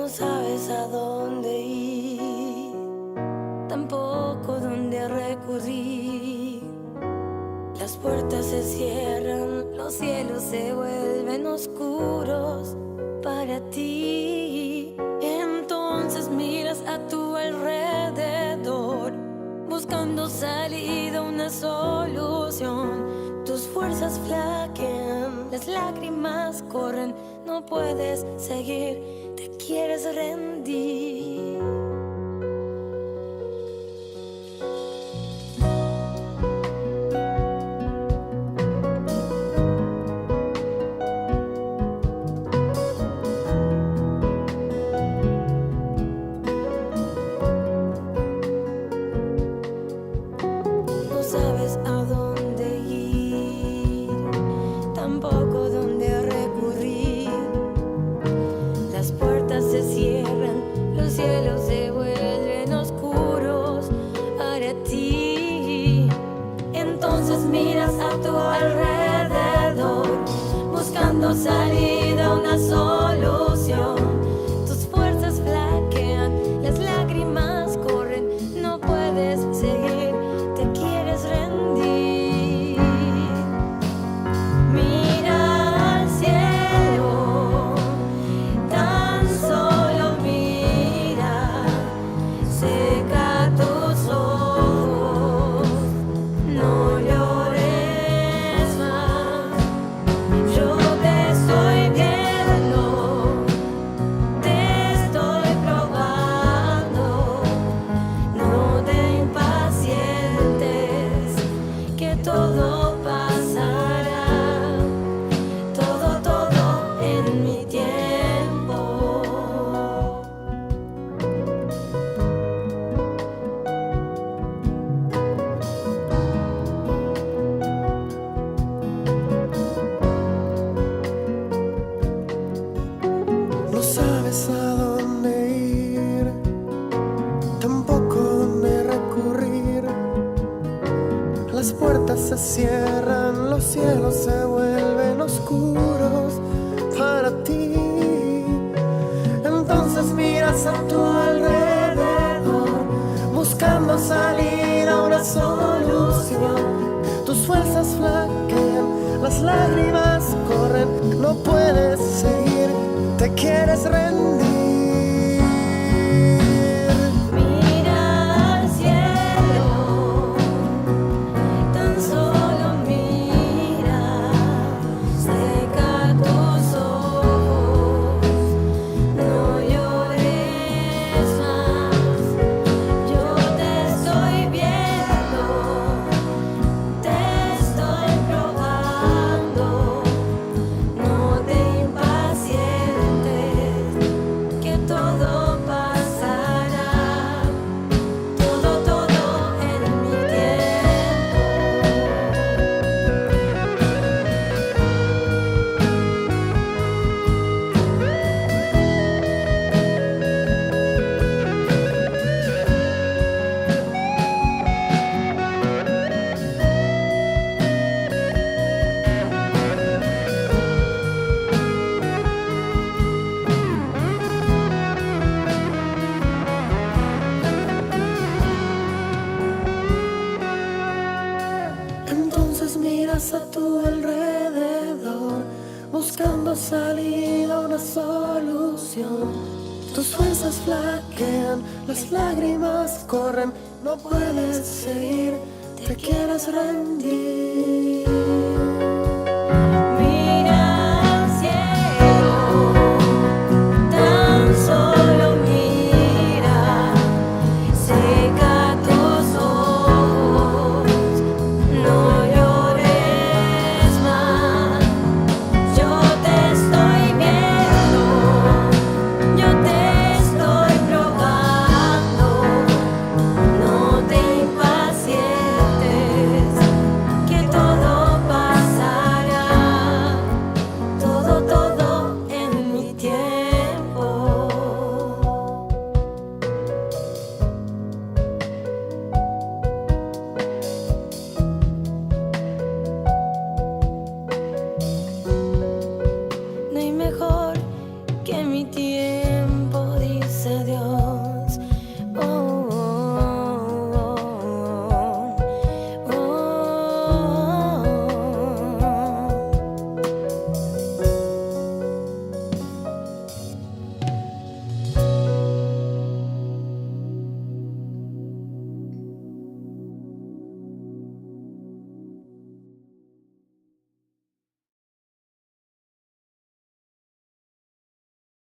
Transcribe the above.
sabes a dónde ir, tampoco dónde recurrir. Las puertas se cierran, los cielos se vuelven oscuros para ti. Entonces miras a tu alrededor, buscando salida, una solución. Tus fuerzas flaquean, las lágrimas corren, no puedes seguir, te quieres rendir. No sabes a dónde ir, tampoco dónde recurrir. Las puertas se cierran, los cielos se vuelven oscuros para ti. Entonces miras a tu alrededor, buscando salida, una solución. Tus fuerzas flaquean, las lágrimas corren, no puedes seguir, te quieres rendir. Mira al cielo, tan solo mira, seca tus ojos, no llores más. Yo te estoy viendo, te estoy probando, no te impacientes, que todo pasará, todo en mi tiempo. No sabes a dónde ir, tampoco dónde recurrir. Las puertas se cierran, los cielos se vuelven oscuros para ti. Entonces miras a tu alrededor, buscando salida, una solución. Tus fuerzas flaquean, las lágrimas corren, no puedes seguir, te quieres rendir. Mira al cielo, tan solo mira, seca tus ojos, no llores más. Yo te estoy viendo, te estoy probando, no te impacientes, que todo pasará, todo en mi tiempo. Entonces miras a tu alrededor, buscando salida, una solución. Tus fuerzas flaquean, las lágrimas corren, no puedes seguir, te quieres rendir.